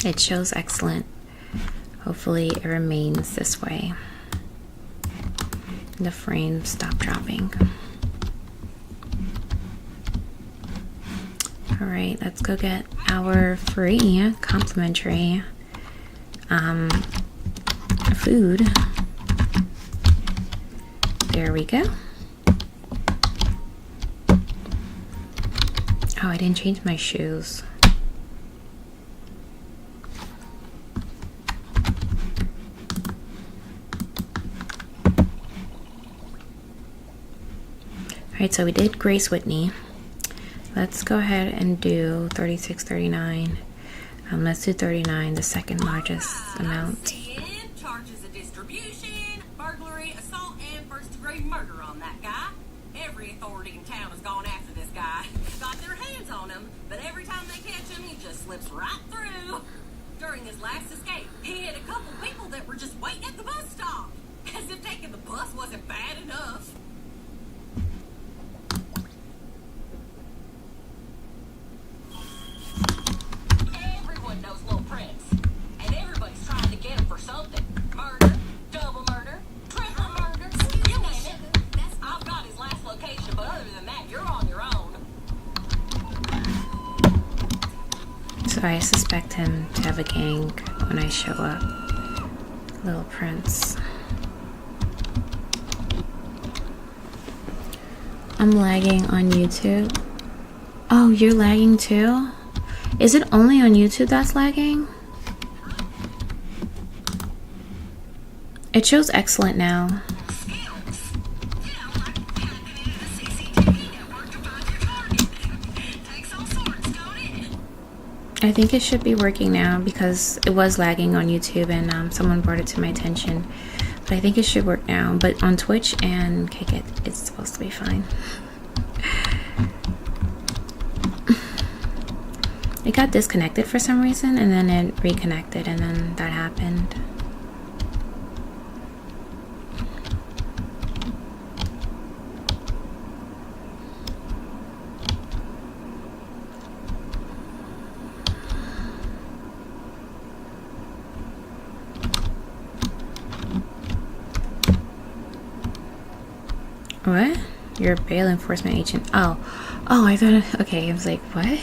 It shows excellent. Hopefully it remains this way. The frames stop dropping. All right, let's go get our free complimentary food. There we go. Oh, I didn't change my shoes. Alright, so we did Grace Whitney. Let's go ahead and do 36.39. Let's do 39, the second largest amount. Charges of distribution, burglary, assault, and first-degree murder on that guy. Every authority in town has gone after this guy. Got their hands on him, but every time they catch him, he just slips right through. During his last escape, he hit a couple people that were just waiting at the bus stop. As if taking the bus wasn't bad enough. Everyone knows Lil Prince, and everybody's trying to get him for something. Murder, double murder, triple murder, you name it. I've got his last location, but other than that, you're on your own. So I suspect him to have a gang when I show up. Little Prince. I'm lagging on YouTube. Oh, you're lagging too? Is it only on YouTube that's lagging? It shows excellent now. I think it should be working now because it was lagging on YouTube and someone brought it to my attention. But I think it should work now. But on Twitch and Kick it's supposed to be fine. It got disconnected for some reason and then it reconnected and then that happened. What? You're a bail enforcement agent. Oh, I thought, okay, I was like, what?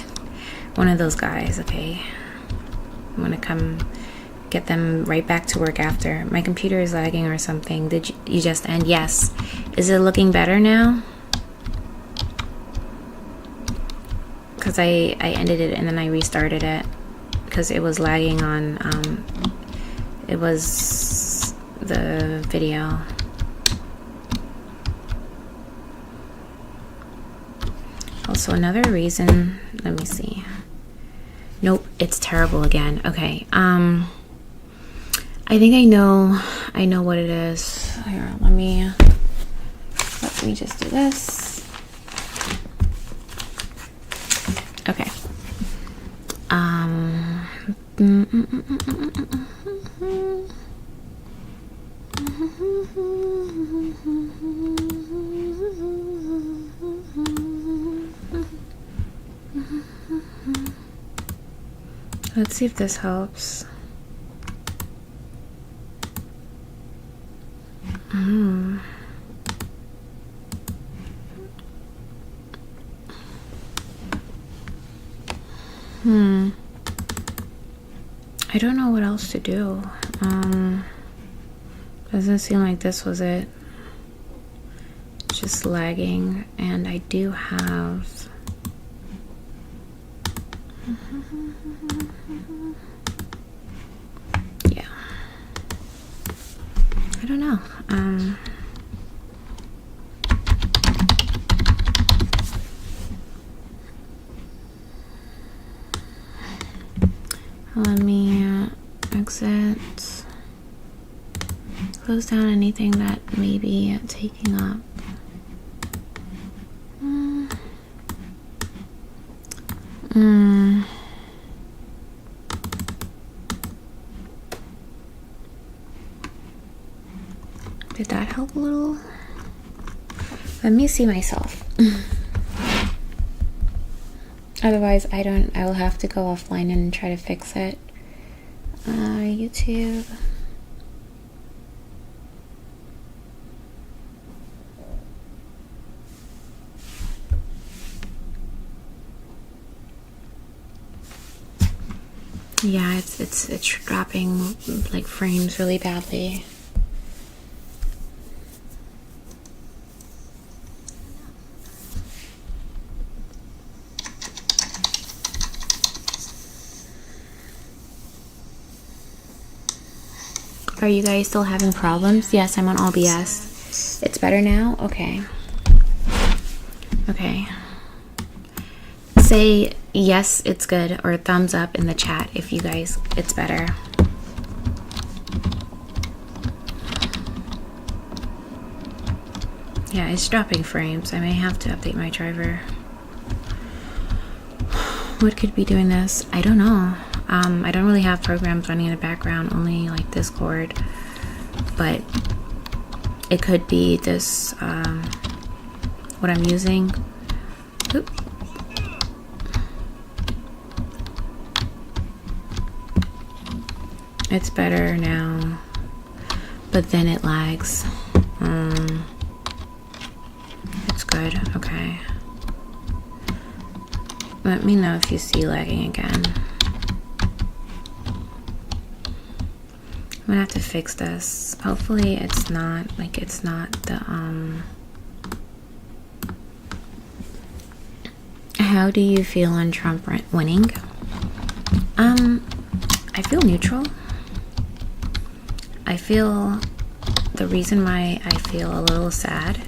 One of those guys, okay. I'm gonna come get them right back to work after. My computer is lagging or something. Did you just end? Yes. Is it looking better now? Because I ended it and then I restarted it because it was lagging on, it was the video. Also, another reason, let me see. Nope, it's terrible again. Okay, I think I know what it is. Here, let me just do this. Okay. Let's see if this helps. I don't know what else to do. Doesn't seem like this was it. Just lagging, and I do have yeah, I don't know. Let me exit, close down anything that may be taking up. Did that help a little? Let me see myself. Otherwise, I will have to go offline and try to fix it. YouTube. Yeah, it's dropping like frames really badly. Are you guys still having problems? Yes, I'm on OBS. It's better now? Okay. Okay. Say yes, it's good, or thumbs up in the chat if you guys, it's better. Yeah, it's dropping frames. I may have to update my driver. What could be doing this? I don't know. I don't really have programs running in the background, only like Discord, but it could be this, what I'm using. Oop. It's better now, but then it lags. It's good. Okay. Let me know if you see lagging again. I'm gonna have to fix this. Hopefully it's not the How do you feel on Trump winning? I feel neutral. I feel the reason why I feel a little sad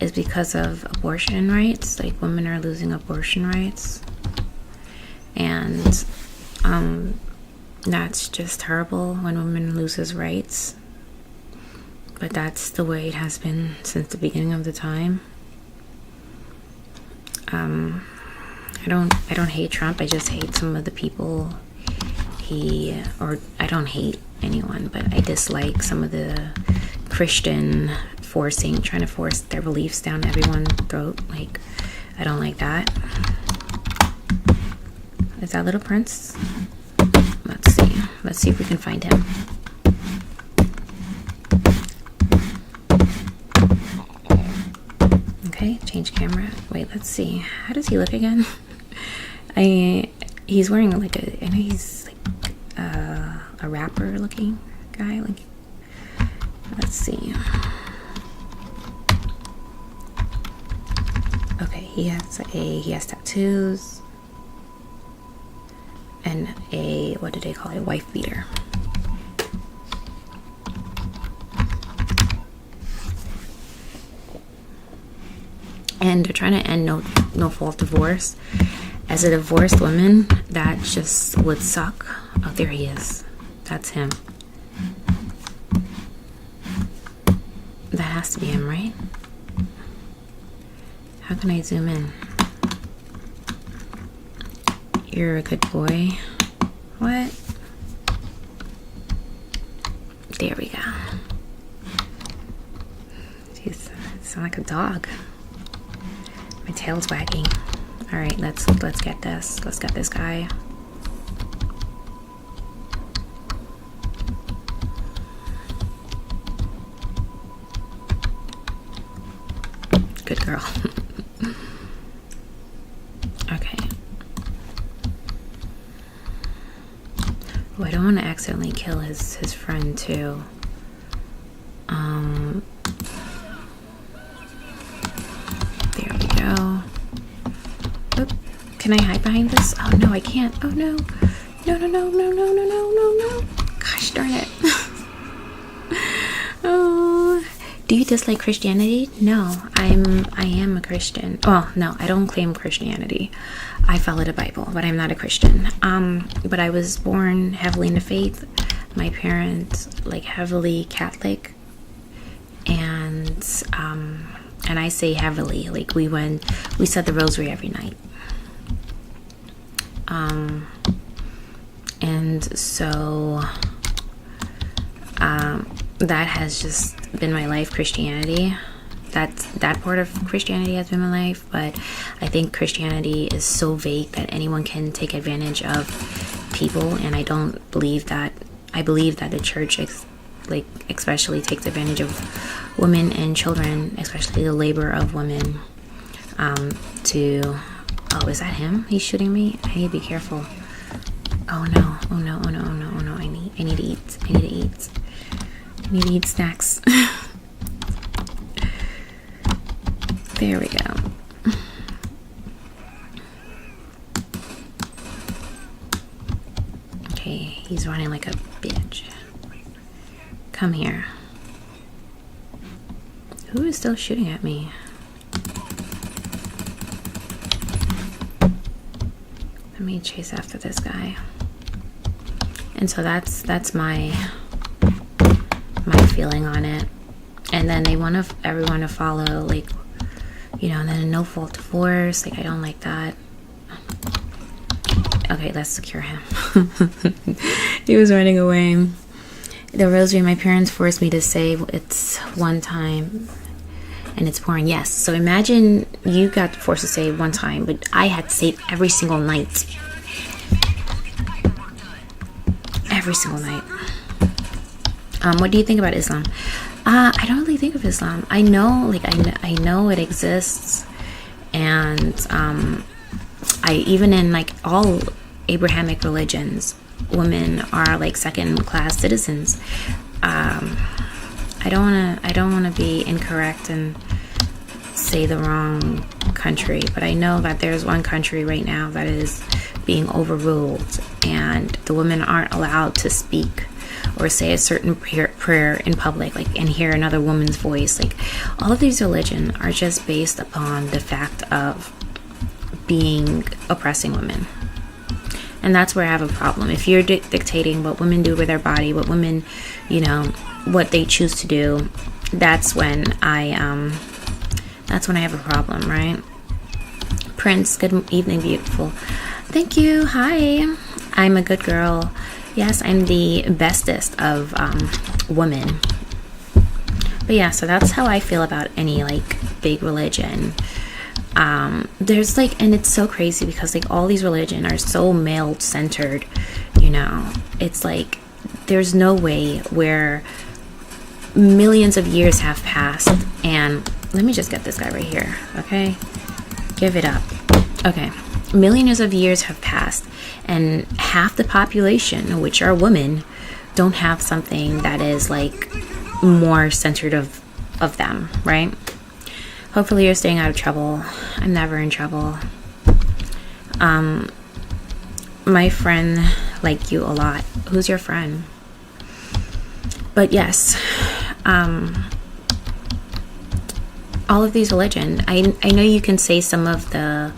is because of abortion rights. Like, women are losing abortion rights, and that's just terrible when women loses rights. But that's the way it has been since the beginning of the time. I don't hate Trump. I just hate some of the people I don't hate anyone, but I dislike some of the Christian trying to force their beliefs down everyone's throat. Like, I don't like that. Is that Little Prince? Let's see if we can find him. Okay, change camera. Wait, let's see. How does he look again? He's wearing like I know he's like a rapper looking guy. Like, let's see. Okay, he has tattoos and what do they call it? Wife beater. And they're trying to end no fault divorce. As a divorced woman, that just would suck. Oh, there he is. That's him. That has to be him, right? How can I zoom in? You're a good boy. What? There we go. Jeez, I sound like a dog. My tail's wagging. All right, let's get this. Let's get this guy. Good girl. Okay. Oh, I don't want to accidentally kill his friend too. There we go. Oop. Can I hide behind this? Oh no, I can't. Oh no. No. Gosh darn it. Oh. Do you dislike Christianity? No, I am a Christian. Well, no, I don't claim Christianity. I follow the Bible, but I'm not a Christian. But I was born heavily in the faith. My parents, like, heavily Catholic, and I say heavily, like, we said the rosary every night. And so that has just been my life. Christianity, that part of Christianity has been my life, but I think Christianity is so vague that anyone can take advantage of people, and I don't believe that I believe that the church like especially takes advantage of women and children, especially the labor of women, to oh, is that him? He's shooting me. I need to be careful. Oh no, oh no, oh no, oh no, oh no. I need to eat. I need to eat snacks. There we go. Okay, he's running like a bitch. Come here. Who is still shooting at me? Let me chase after this guy. And so that's my feeling on it. And then they want everyone to follow, like, you know, and then a no fault divorce. Like, I don't like that. Okay, let's secure him. He was running away. The rosary my parents forced me to say it's one time and it's pouring. Yes. So imagine you got forced to say one time, but I had to say it every single night. Every single night. What do you think about Islam? I don't really think of Islam. I know, like, I know it exists, and I even in like all Abrahamic religions, women are like second-class citizens. I don't wanna be incorrect and say the wrong country, but I know that there's one country right now that is being overruled, and the women aren't allowed to speak or say a certain prayer in public, like, and hear another woman's voice. Like, all of these religions are just based upon the fact of oppressing women. And that's where I have a problem. If you're dictating what women do with their body, what women, you know, what they choose to do, that's when I have a problem, right? Prince, good evening, beautiful. Thank you. Hi. I'm a good girl. Yes, I'm the bestest of women. But yeah, so that's how I feel about any like big religion. There's like, and it's so crazy because like all these religions are so male centered, you know. It's like there's no way where millions of years have passed, and let me just get this guy right here, okay? Give it up. Okay. Millions of years have passed, and half the population, which are women, don't have something that is like more centered of them, right? Hopefully you're staying out of trouble. I'm never in trouble. My friend liked you a lot. Who's your friend? But yes, all of these religions, I know you can say some of the,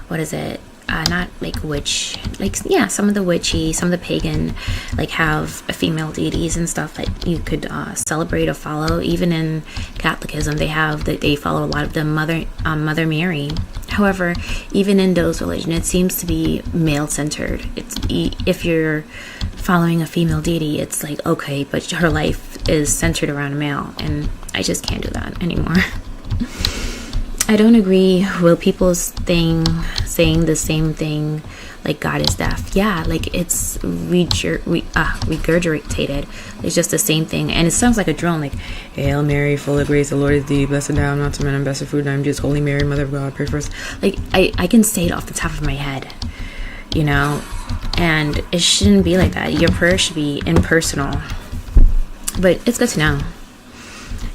what is it? Not like witch, like, yeah, some of the witchy, some of the pagan, like, have female deities and stuff that you could celebrate or follow. Even in Catholicism, they follow a lot of the Mother Mary. However, even in those religions, it seems to be male centered. It's, if you're following a female deity, it's like, okay, but her life is centered around a male, and I just can't do that anymore. I don't agree with people saying the same thing, like God is deaf. Yeah, like it's regurgitated. It's just the same thing, and it sounds like a drone, like, Hail Mary, full of grace, the Lord is thee, blessed thou not to men, and blessed fruit, and I'm just Holy Mary, Mother of God, pray for us. Like, I can say it off the top of my head, you know, and it shouldn't be like that. Your prayer should be impersonal, but it's good to know.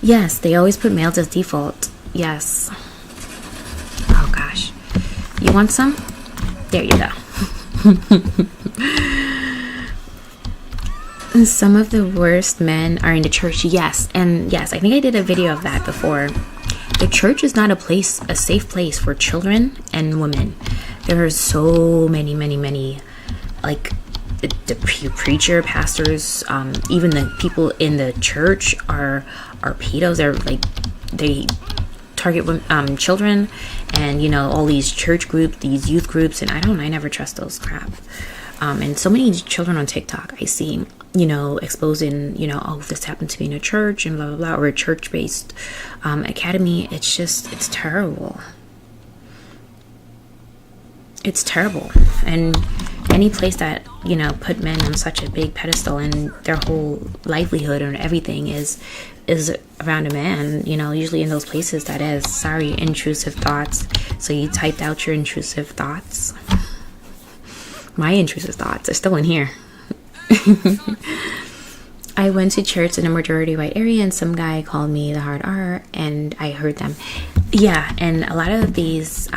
Yes, they always put males as default. Yes. Oh gosh. You want some? There you go. Some of the worst men are in the church. Yes. And yes, I think I did a video of that before. The church is not a safe place for children and women. There are so many, like, the preacher, pastors, even the people in the church are pedos. They're like, they target children, and, you know, all these church groups, these youth groups, and I never trust those crap. And so many children on TikTok I see, you know, exposing, you know, oh, this happened to me in a church and blah blah blah, or a church-based academy. It's terrible. It's terrible. And any place that, you know, put men on such a big pedestal and their whole livelihood and everything is around a man, you know, usually in those places that is, sorry, intrusive thoughts. So you typed out your intrusive thoughts. My intrusive thoughts are still in here. I went to church in a majority white area, and some guy called me the hard R, and I heard them. Yeah, and a lot of these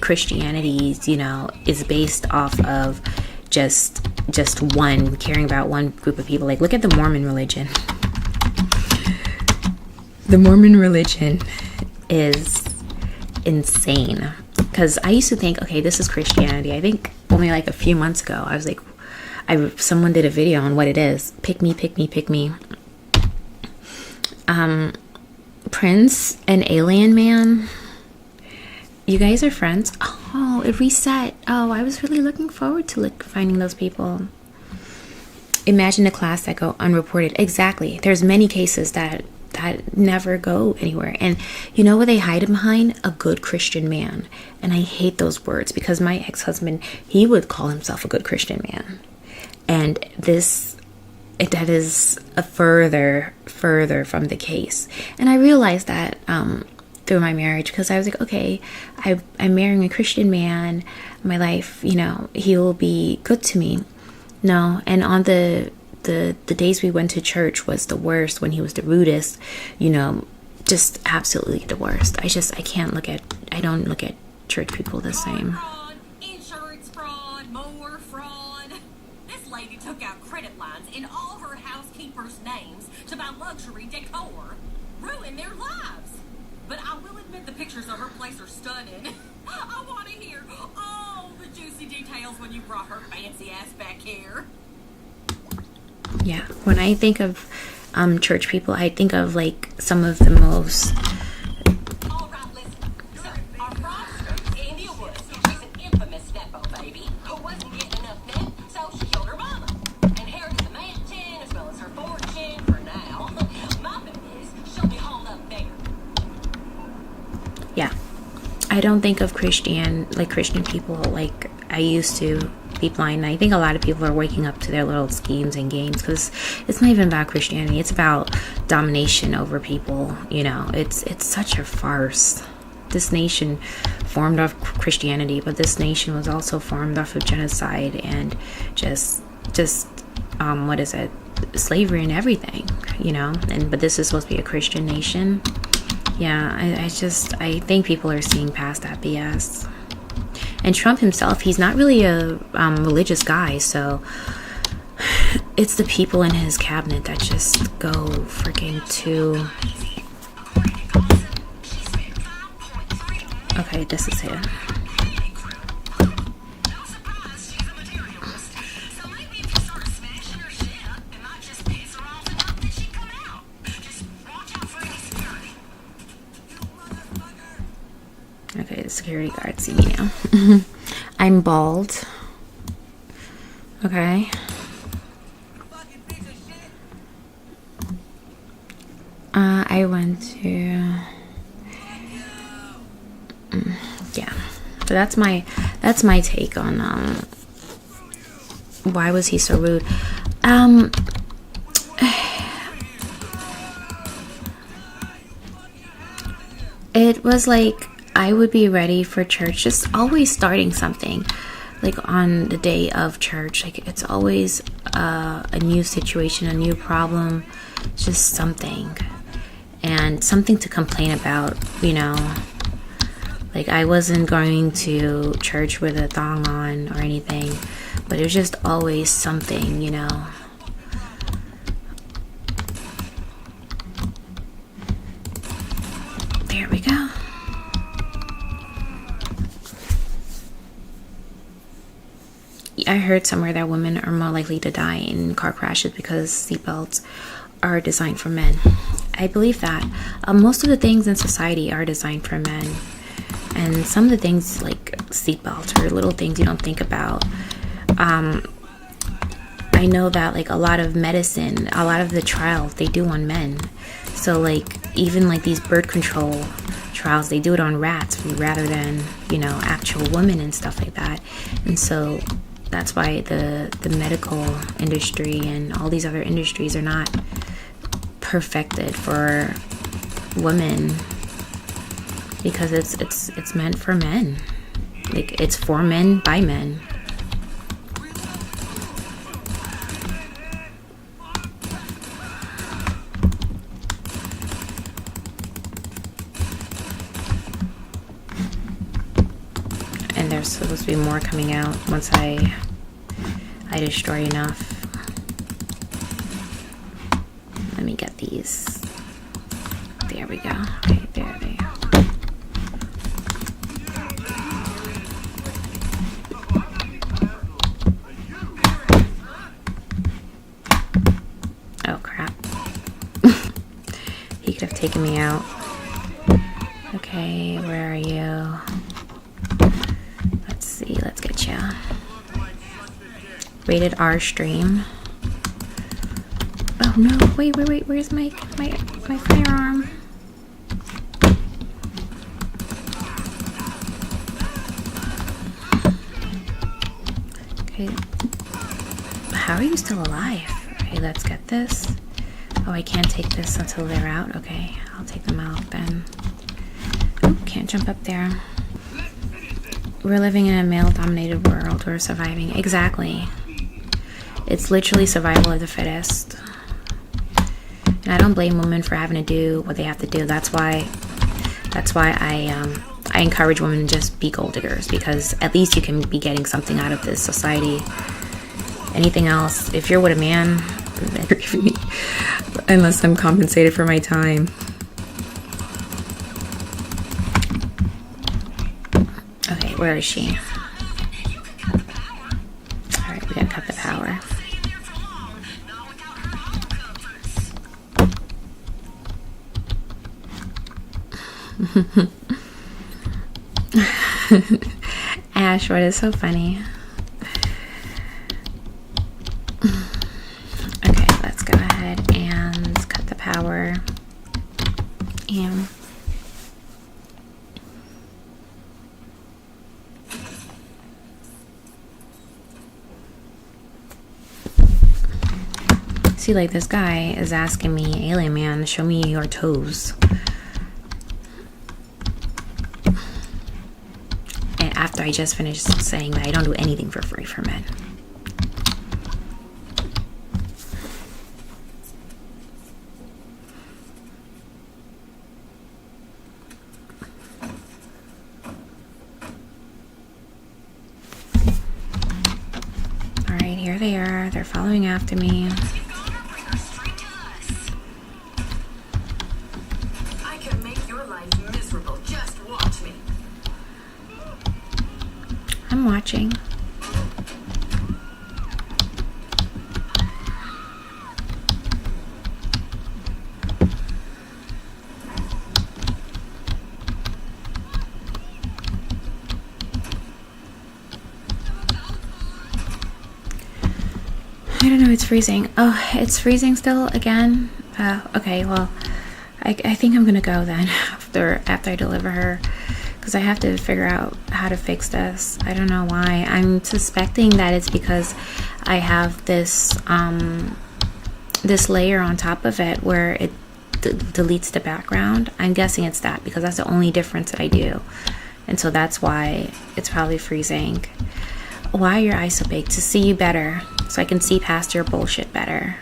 Christianities, you know, is based off of just one, caring about one group of people. Like, look at the Mormon religion. The Mormon religion is insane. Because I used to think, okay, this is Christianity. I think only like a few months ago, I was like, someone did a video on what it is. Pick me, pick me, pick me. Prince and Alien Man. You guys are friends? Oh, it reset. Oh, I was really looking forward to finding those people. Imagine a class that go unreported. Exactly. There's many cases that never go anywhere. And you know what they hide behind? A good Christian man. And I hate those words because my ex-husband, he would call himself a good Christian man. And that is a further from the case. And I realized that through my marriage, because I was like, okay, I'm marrying a Christian man. My life, you know, he will be good to me. No, and on the days we went to church was the worst, when he was the rudest, you know, just absolutely the worst. I don't look at church people the same. Fraud, insurance fraud, more fraud. This lady took out credit lines in all her housekeepers' names to buy luxury decor. Ruined their lives. But I will admit the pictures of her place are stunning. I want to hear all the juicy details when you brought her fancy ass back here. Yeah, when I think of church people, I think of like some of the most. All right, listen. So, our fraudster, Andy Woods, she's an infamous nepo baby who wasn't getting enough net, so she killed her mama. Inherited the mansion as well as her fortune for now. My bet is she'll be hauled up there. Yeah, I don't think of Christian people like I used to be blind. I think a lot of people are waking up to their little schemes and games, because it's not even about Christianity. It's about domination over people. You know, it's such a farce. This nation formed off Christianity, but this nation was also formed off of genocide and just what is it, slavery and everything, you know. But this is supposed to be a Christian nation. Yeah, I think people are seeing past that BS. And Trump himself, he's not really a religious guy, so it's the people in his cabinet that just go freaking too. Okay, this is it. Okay, the security guards see me now. I'm bald. Okay. I went to. Yeah. So that's my take on why was he so rude. It was like, I would be ready for church, just always starting something, like on the day of church. Like, it's always a new situation, a new problem, just something, and something to complain about, you know. Like, I wasn't going to church with a thong on or anything, but it was just always something, you know. There we go. I heard somewhere that women are more likely to die in car crashes because seatbelts are designed for men. I believe that. Most of the things in society are designed for men. And some of the things, like seatbelts, or little things you don't think about. I know that, like, a lot of medicine, a lot of the trials, they do on men. So, like, even like these birth control trials, they do it on rats rather than, you know, actual women and stuff like that. And so That's why the medical industry and all these other industries are not perfected for women, because it's meant for men. Like, it's for men by men. And there's supposed to be more coming out once I destroy enough. Let me get these. There we go. Okay, there they go. Oh crap. He could have taken me out. Okay, where are you? Let's see, let's get you. Rated R stream. Oh no, wait, where's my firearm? Okay. How are you still alive? Okay, let's get this. Oh, I can't take this until they're out. Okay, I'll take them out then. Oh, can't jump up there. We're living in a male-dominated world. We're surviving. Exactly. It's literally survival of the fittest. And I don't blame women for having to do what they have to do. That's why I encourage women to just be gold diggers, because at least you can be getting something out of this society. Anything else, if you're with a man, better give me, unless I'm compensated for my time. Okay, where is she? Alright, we gotta cut the power. Ash, what is so funny? Okay, let's go ahead and cut the power. And see, like, this guy is asking me, alien man, show me your toes. And after I just finished saying that I don't do anything for free for men. Alright, here they are. They're following after me. I'm watching. I don't know, it's freezing. Oh, it's freezing still again? Okay, well, I think I'm gonna go then after I deliver her, because I have to figure out how to fix this. I don't know why. I'm suspecting that it's because I have this this layer on top of it where it deletes the background. I'm guessing it's that, because that's the only difference that I do, and so that's why it's probably freezing. Why are your eyes so big? To see you better, so I can see past your bullshit better.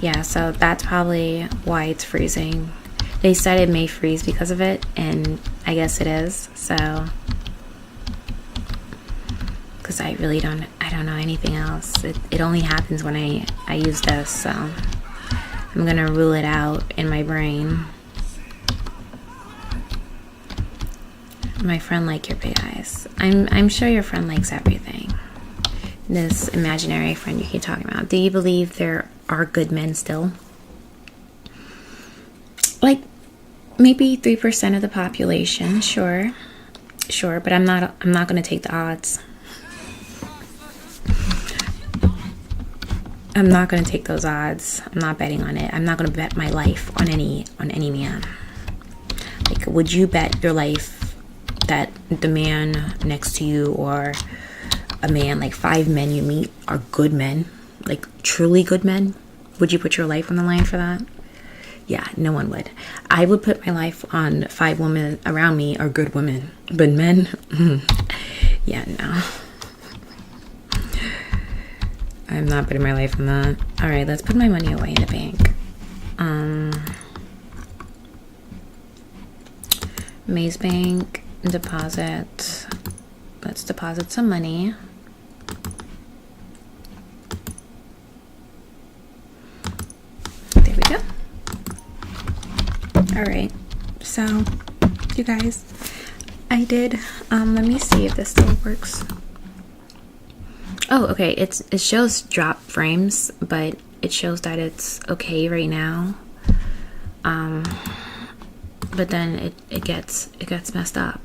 Yeah, so that's probably why it's freezing. They said it may freeze because of it, and I guess it is. So, because I don't know anything else. It only happens when I use this, so I'm gonna rule it out in my brain. My friend like your big eyes. I'm sure your friend likes everything. This imaginary friend you keep talking about. Do you believe there are good men still? Like, maybe 3% of the population, sure, but I'm not going to take the odds. I'm not going to take those odds. I'm not betting on it. I'm not going to bet my life on any man. Like, would you bet your life that the man next to you, or a man, like 5 men you meet are good men, like truly good men? Would you put your life on the line for that? Yeah, no one would. I would put my life on 5 women around me are good women, but men, yeah, no. I'm not putting my life on that. All right, let's put my money away in the bank. Maze Bank, deposit. Let's deposit some money. There we go. All right, so you guys, I did, let me see if this still works. Oh, okay, it shows drop frames, but it shows that it's okay right now. But then it gets messed up.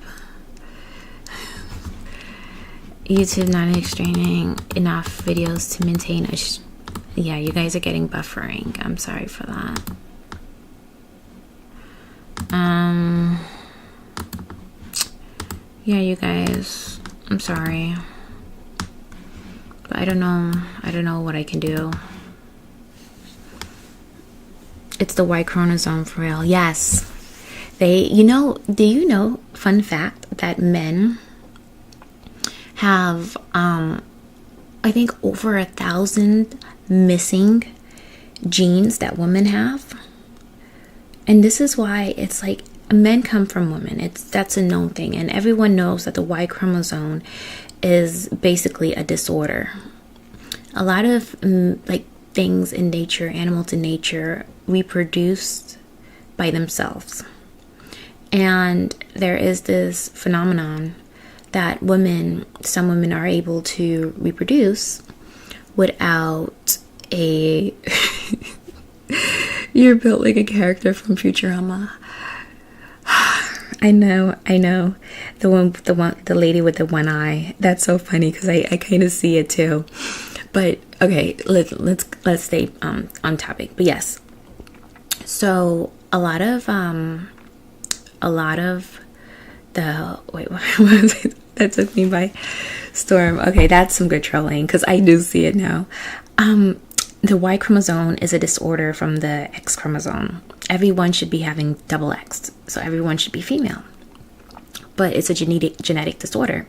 YouTube not extracting enough videos to maintain yeah, you guys are getting buffering. I'm sorry for that. Yeah, you guys, I'm sorry. But I don't know what I can do. It's the Y chromosome for real. Yes. Do you know, fun fact, that men have, I think over 1,000 missing genes that women have. And this is why it's like men come from women. That's a known thing. And everyone knows that the Y chromosome is basically a disorder. A lot of like things in nature, animals in nature, reproduce by themselves. And there is this phenomenon that some women are able to reproduce without a you're built like a character from Futurama. I know. The lady with the one eye. That's so funny because I kind of see it too. But okay, let's stay on topic. But yes, so a lot of the wait, what was it? That took me by storm. Okay, that's some good trolling because I do see it now. The Y chromosome is a disorder from the X chromosome. Everyone should be having double X, so everyone should be female. But it's a genetic disorder,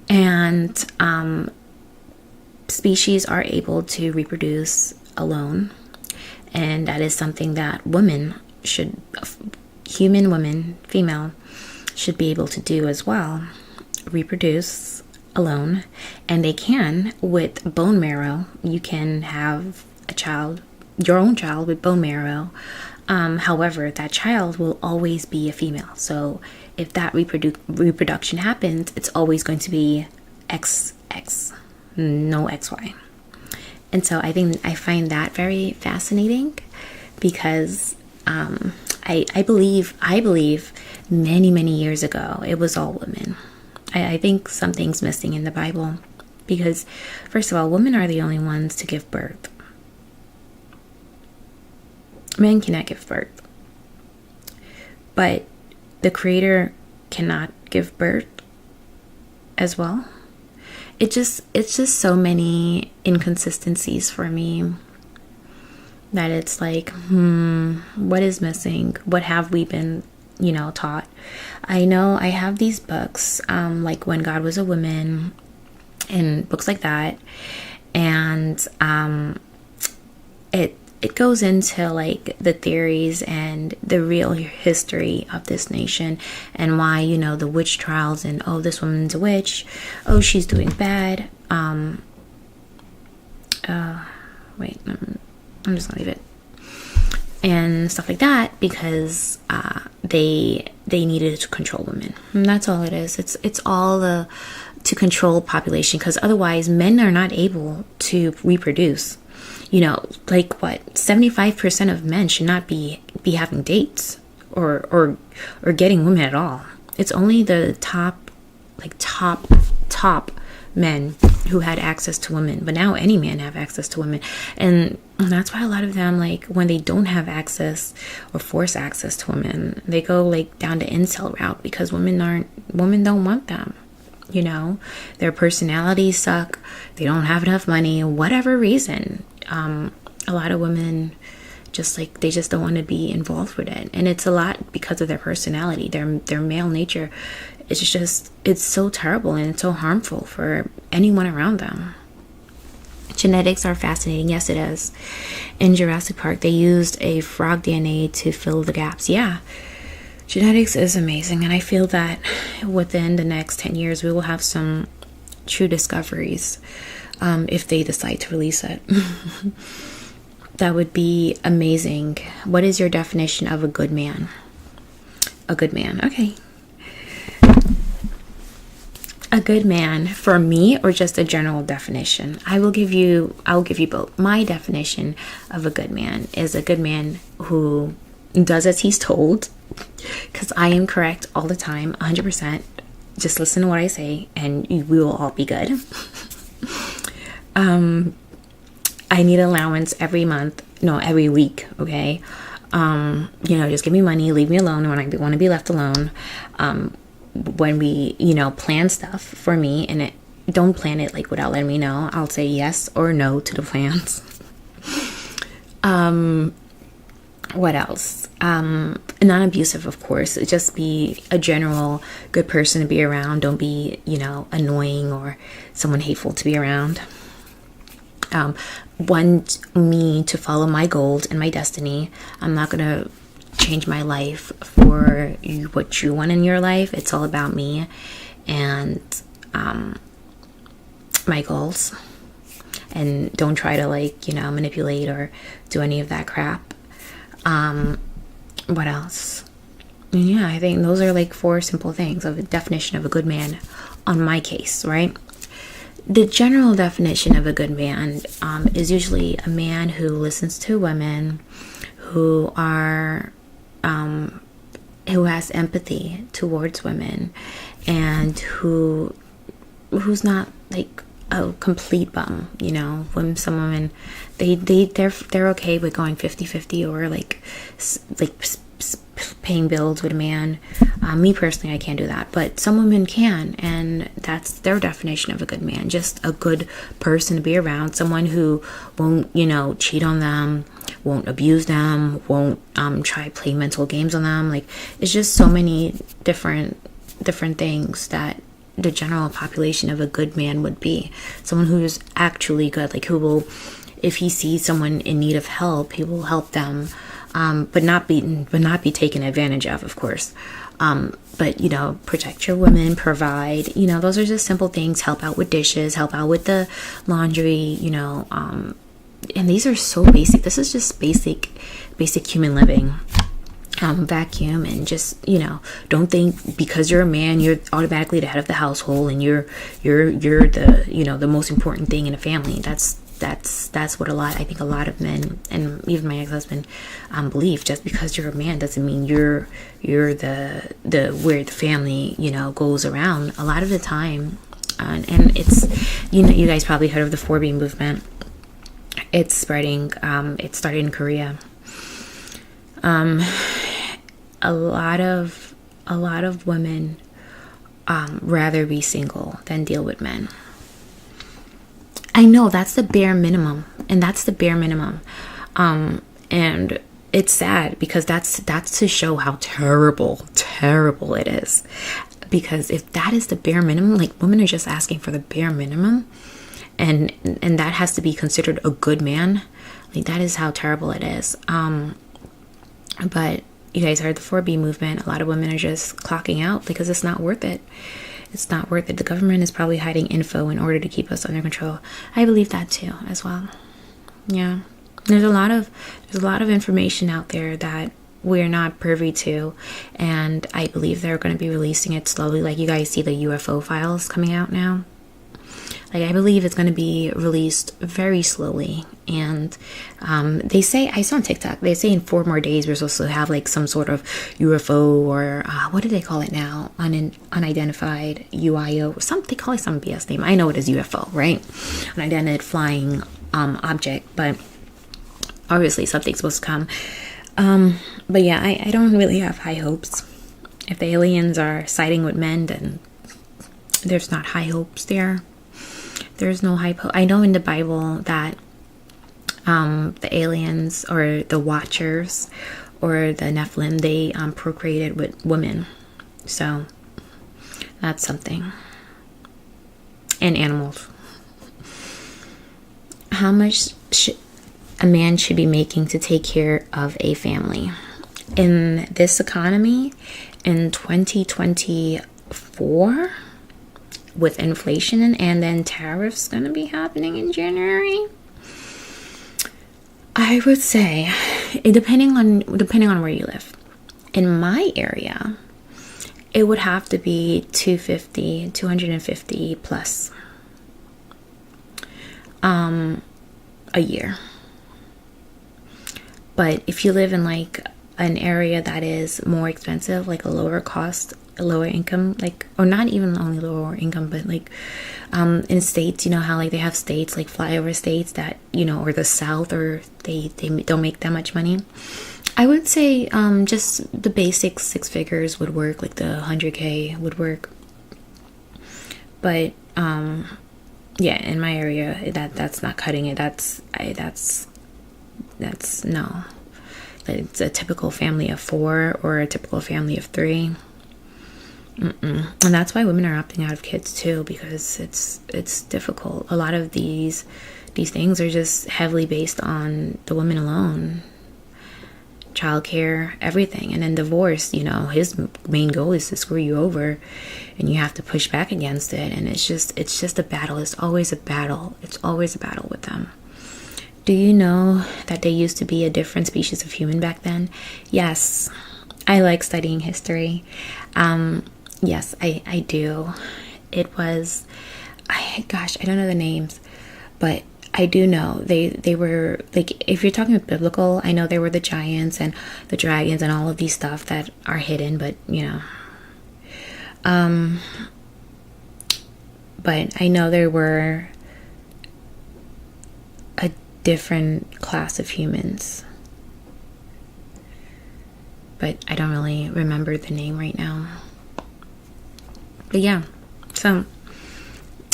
and species are able to reproduce alone, and that is something that human women, female, should be able to do as well. Reproduce alone, and they can with bone marrow. You can have your own child with bone marrow. However, that child will always be a female. So if that reproduction happens, it's always going to be XX, no XY. And so I find that very fascinating because I believe many years ago it was all women. I think something's missing in the Bible because, first of all, women are the only ones to give birth. Men cannot give birth. But the Creator cannot give birth as well. It's just so many inconsistencies for me that it's like, what is missing? What have we been taught? I know I have these books, like When God Was a Woman and books like that. And it goes into like the theories and the real history of this nation and why, the witch trials and, oh, this woman's a witch. Oh, she's doing bad. Wait, I'm just gonna leave it. And stuff like that because they needed to control women. And that's all it is. It's all to control population because otherwise men are not able to reproduce. Like what 75% of men should not be having dates or getting women at all. It's only the top men who had access to women, but now any man have access to women. And And that's why a lot of them, like, when they don't have access or force access to women, they go like down the incel route, because women don't want them. You know, their personalities suck. They don't have enough money, whatever reason. A lot of women just like, they just don't want to be involved with it. And it's a lot because of their personality, their male nature. It's so terrible, and it's so harmful for anyone around them. Genetics are fascinating. Yes, it is. In Jurassic Park, they used a frog DNA to fill the gaps. Yeah, genetics is amazing, and I feel that within the next 10 years, we will have some true discoveries, if they decide to release it. That would be amazing. What is your definition of a good man? A good man. Okay. A good man for me, or just a general definition? I'll give you both. My definition of a good man is a good man who does as he's told, because I am correct all the time, 100%. Just listen to what I say and we will all be good. I need allowance every week, okay? Just give me money, leave me alone when I want to be left alone. When we, plan stuff for me, and don't plan it like without letting me know. I'll say yes or no to the plans. What else? Non-abusive, of course. Just be a general good person to be around. Don't be, annoying or someone hateful to be around. Want me to follow my goals and my destiny. I'm not gonna change my life for what you want in your life. It's all about me and my goals. And don't try to manipulate or do any of that crap. What else? Yeah, I think those are like 4 simple things of a definition of a good man on my case, right? The general definition of a good man is usually a man who listens to women, who has empathy towards women, and who's not like a complete bum. When some women they're okay with going 50-50 or like paying bills with a man. Me personally, I can't do that, but some women can, and that's their definition of a good man. Just a good person to be around, someone who won't cheat on them, won't abuse them, won't try play mental games on them. Like, it's just so many different things that the general population of a good man would be. Someone who is actually good, like who will, if he sees someone in need of help, he will help them, but not be taken advantage of course. But protect your women, provide, those are just simple things. Help out with dishes, help out with the laundry, and these are so basic. This is just basic human living. Vacuum, and just don't think because you're a man you're automatically the head of the household and you're the the most important thing in a family. That's what I think a lot of men, and even my ex-husband, believe. Just because you're a man doesn't mean you're the where the family goes around. A lot of the time, and it's you guys probably heard of the 4B movement. It's spreading. It started in Korea. A lot of women rather be single than deal with men. I know that's the bare minimum, and and it's sad because that's to show how terrible it is. Because if that is the bare minimum, like, women are just asking for the bare minimum, and that has to be considered a good man, like, that is how terrible it is. But you guys heard the 4B movement. A lot of women are just clocking out because it's not worth it. It's not worth it. The government is probably hiding info in order to keep us under control. I believe that too, as well. Yeah, there's a lot of information out there that we're not privy to, and I believe they're going to be releasing it slowly. Like, you guys see the UFO files coming out now. Like, I believe it's going to be released very slowly. And they say, I saw on TikTok, they say in 4 more days we're supposed to have like some sort of UFO, or what do they call it now? Unidentified UIO. They call it some BS name. I know it is UFO, right? Unidentified flying object. But obviously something's supposed to come. But yeah, I don't really have high hopes. If the aliens are siding with men, then there's not high hopes there. There's no high hope. I know in the Bible that the aliens or the Watchers or the Nephilim, they procreated with women. So that's something. And animals. How much a man should be making to take care of a family? In this economy, in 2024, with inflation and then tariffs going to be happening in January, I would say, depending on where you live. In my area, it would have to be 250 plus a year. But if you live in like an area that is more expensive, like a lower cost, a lower income, like, or not even only lower income, but like in states, you know how like they have states like flyover states that, you know, or the South, or they don't make that much money. I would say just the basic 6 figures would work, like the 100K would work. But yeah, in my area, that's not cutting it. That's no. It's a typical family of 4 or a typical family of 3. And that's why women are opting out of kids too, because it's difficult. A lot of these things are just heavily based on the woman alone. Childcare, everything. And then divorce, you know, his main goal is to screw you over, and you have to push back against it. And it's just a battle. It's always a battle. It's always a battle with them. Do you know that they used to be a different species of human back then? Yes. I like studying history. Yes, I do. It was, I don't know the names, but I do know they were, like, if you're talking biblical, I know there were the giants and the dragons and all of these stuff that are hidden, but you know, but I know there were a different class of humans, but I don't really remember the name right now. But yeah, so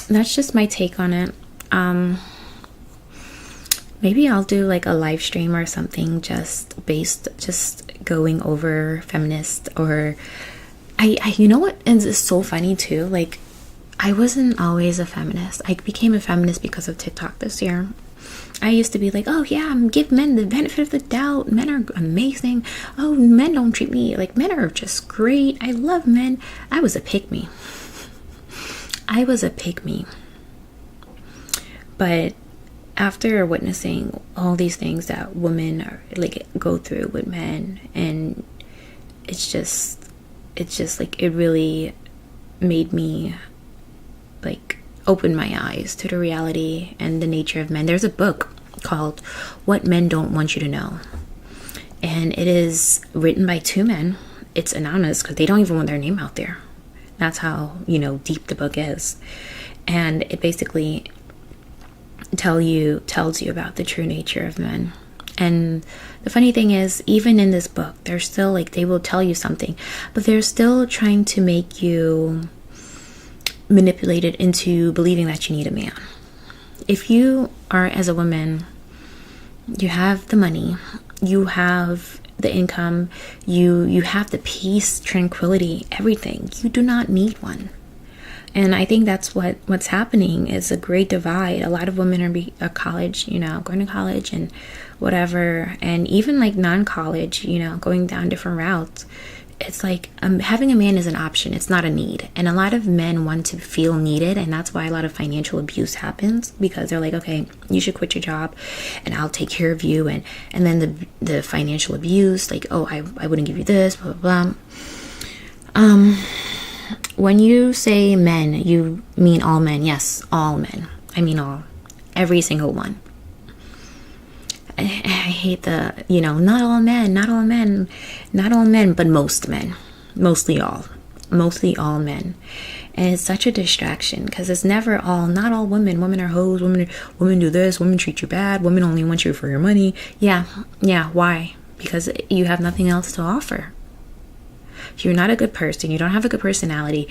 that's just my take on it. Maybe I'll do like a live stream or something just going over feminist, or I you know what is so funny too, like I wasn't always a feminist. I became a feminist because of TikTok this year. I used to be like, oh yeah, give men the benefit of the doubt. Men are amazing. Oh, men don't treat me like, men are just great. I love men. I was a pick-me. But after witnessing all these things that women are like go through with men, and it's just like, it really made me like open my eyes to the reality and the nature of men. There's a book called What Men Don't Want You to Know, and it is written by 2 men. It's anonymous because they don't even want their name out there. That's how, you know, deep the book is. And it basically tells you about the true nature of men. And the funny thing is, even in this book, they're still like, they will tell you something, but they're still trying to make you manipulated into believing that you need a man. If you are, as a woman, you have the money, you have the income, you have the peace, tranquility, everything. You do not need one. And I think that's what's happening is a great divide. A lot of women are college, you know, going to college and whatever, and even like non-college, you know, going down different routes. It's like having a man is an option. It's not a need. And a lot of men want to feel needed, and that's why a lot of financial abuse happens, because they're like, okay, you should quit your job and I'll take care of you. And then the financial abuse, like, oh, I wouldn't give you this, blah, blah, blah. When you say men, you mean all men. Yes, all men. I mean all. Every single one. I hate the, you know, not all men, but most men. Mostly all men. And it's such a distraction because it's never all, not all women. Women are hoes. Women do this. Women treat you bad. Women only want you for your money. Yeah. Why? Because you have nothing else to offer. You're not a good person. You don't have a good personality.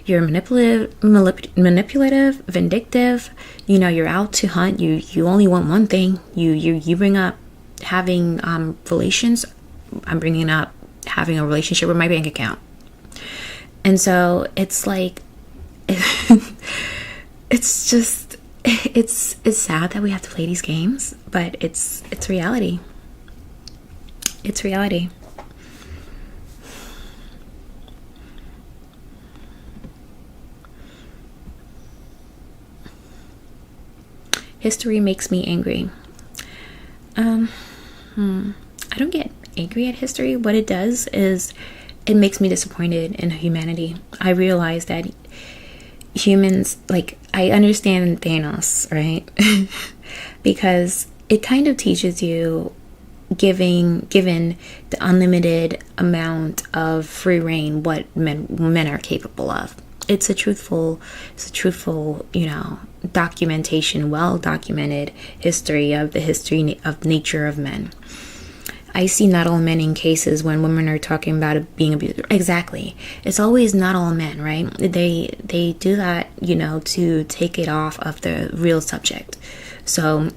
You're manipulative, vindictive. You're out to hunt. You only want one thing. You bring up having relations. I'm bringing up having a relationship with my bank account. And so it's like, it's just, it's sad that we have to play these games, but it's reality. It's reality. History makes me angry. I don't get angry at history. What it does is it makes me disappointed in humanity. I realize that humans, like, I understand Thanos, right? Because it kind of teaches you, given the unlimited amount of free reign, what men are capable of. It's a truthful, documentation, well documented history of the history of nature of men. I see not all men in cases when women are talking about it being abused. Exactly. It's always not all men, right? They do that, to take it off of the real subject. So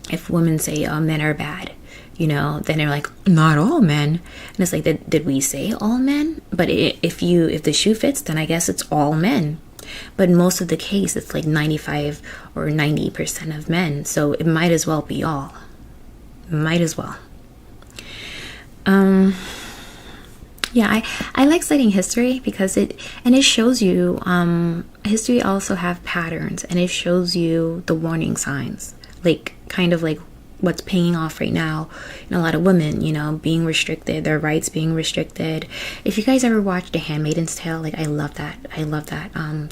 if women say, oh, men are bad, then they're like, not all men. And it's like, did we say all men? But if the shoe fits, then I guess it's all men. But in most of the case, it's like 95 or 90% of men. So it might as well be all. Might as well. I like studying history because it shows you, history also have patterns, and it shows you the warning signs, like kind of like what's paying off right now in a lot of women, being restricted, their rights being restricted. If you guys ever watched The Handmaid's Tale, like, I love that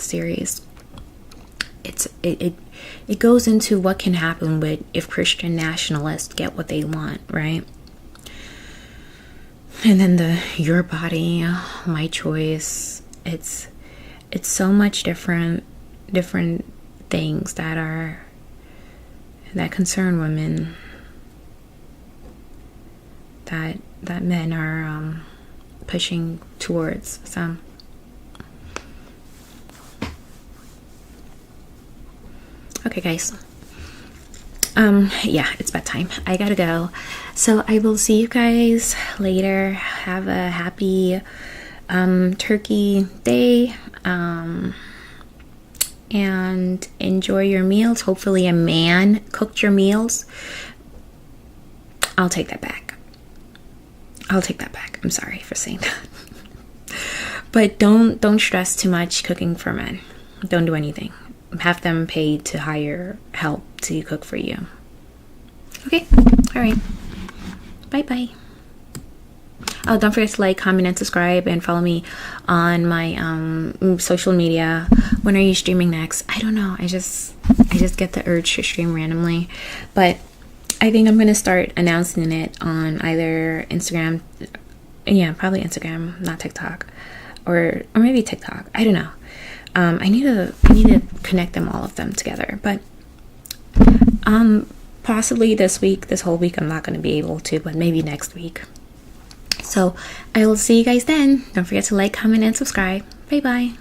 series. It goes into what can happen if Christian nationalists get what they want, right? And then your body, my choice. It's so much different things that concern women that men are pushing towards. So okay, guys. It's bedtime. I gotta go. So I will see you guys later. Have a happy turkey day. And enjoy your meals. Hopefully a man cooked your meals. I'll take that back. I'm sorry for saying that. But don't stress too much cooking for men. Don't do anything. Have them paid to hire help to cook for you. Okay? All right. Bye-bye. Oh, don't forget to like, comment, and subscribe, and follow me on my social media. When are you streaming next? I don't know. I just get the urge to stream randomly, but I think I'm gonna start announcing it on either Instagram. Yeah, probably Instagram, not TikTok, or maybe TikTok. I don't know. I need to connect all of them together, but possibly this whole week I'm not going to be able to, but maybe next week. So I will see you guys then. Don't forget to like, comment, and subscribe. Bye bye.